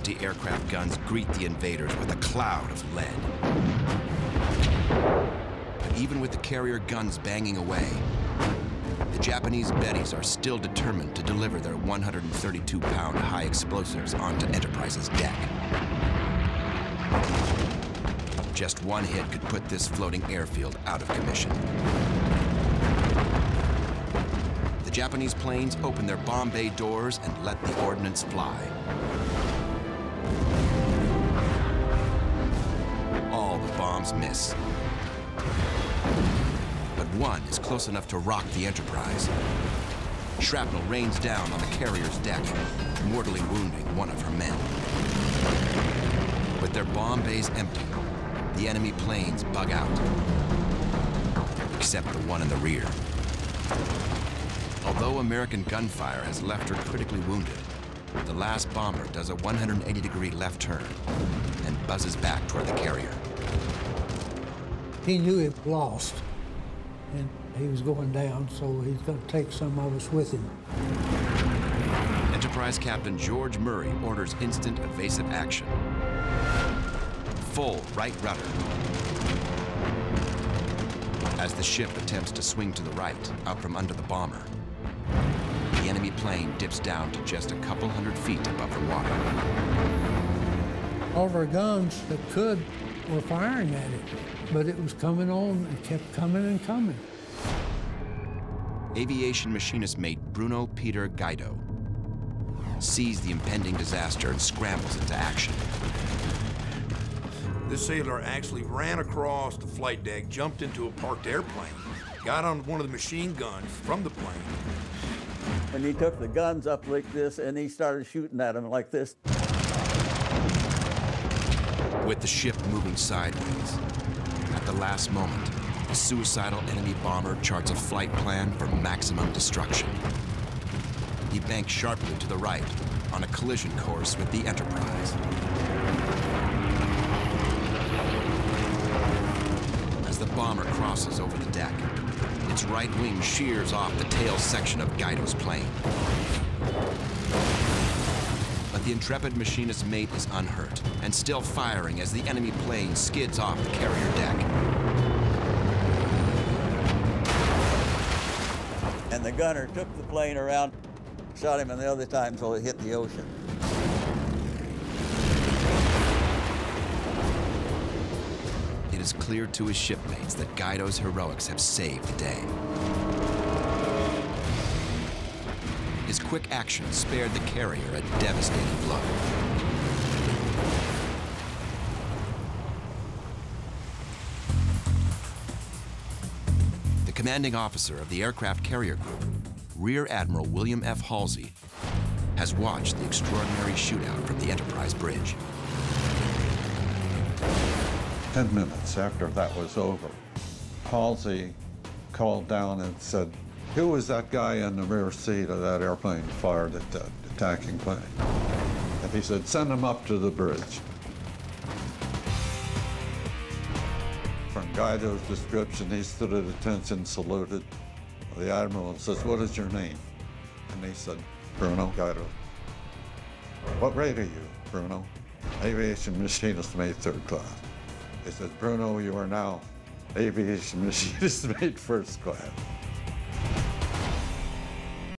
anti-aircraft guns greet the invaders with a cloud of lead. But even with the carrier guns banging away, the Japanese Bettys are still determined to deliver their 132-pound high explosives onto Enterprise's deck. Just one hit could put this floating airfield out of commission. The Japanese planes open their bomb bay doors and let the ordnance fly. All the bombs miss. But one is close enough to rock the Enterprise. Shrapnel rains down on the carrier's deck, mortally wounding one of her men. With their bomb bays empty, the enemy planes bug out, except the one in the rear. Although American gunfire has left her critically wounded, the last bomber does a 180-degree left turn and buzzes back toward the carrier. He knew he lost, and he was going down, so he's going to take some of us with him. Enterprise Captain George Murray orders instant evasive action. Full right rudder. As the ship attempts to swing to the right, out from under the bomber, the enemy plane dips down to just a couple hundred feet above the water. All of our guns that could were firing at it, but it was coming on and kept coming and coming. Aviation machinist mate Bruno Peter Guido sees the impending disaster and scrambles into action. This sailor actually ran across the flight deck, jumped into a parked airplane, got on one of the machine guns from the plane. And he took the guns up like this, and he started shooting at them like this. With the ship moving sideways, at the last moment, a suicidal enemy bomber charts a flight plan for maximum destruction. He banks sharply to the right on a collision course with the Enterprise. As the bomber crosses over the deck, its right wing shears off the tail section of Guido's plane. But the intrepid machinist's mate is unhurt and still firing as the enemy plane skids off the carrier deck. And the gunner took the plane around, shot him the other time so it hit the ocean. It is clear to his shipmates that Guido's heroics have saved the day. His quick action spared the carrier a devastating blow. The commanding officer of the aircraft carrier group, Rear Admiral William F. Halsey, has watched the extraordinary shootout from the Enterprise bridge. 10 minutes after that was over, Halsey called down and said, "Who was that guy in the rear seat of that airplane fired at that attacking plane?" And he said, "Send him up to the bridge." From Guido's description, he stood at attention, saluted. The admiral says, "What is your name?" And he said, "Bruno Guido." "What rate are you, Bruno?" "Aviation machinist mate, 3rd class." He said, "Bruno, you are now aviation machinist mate, 1st class."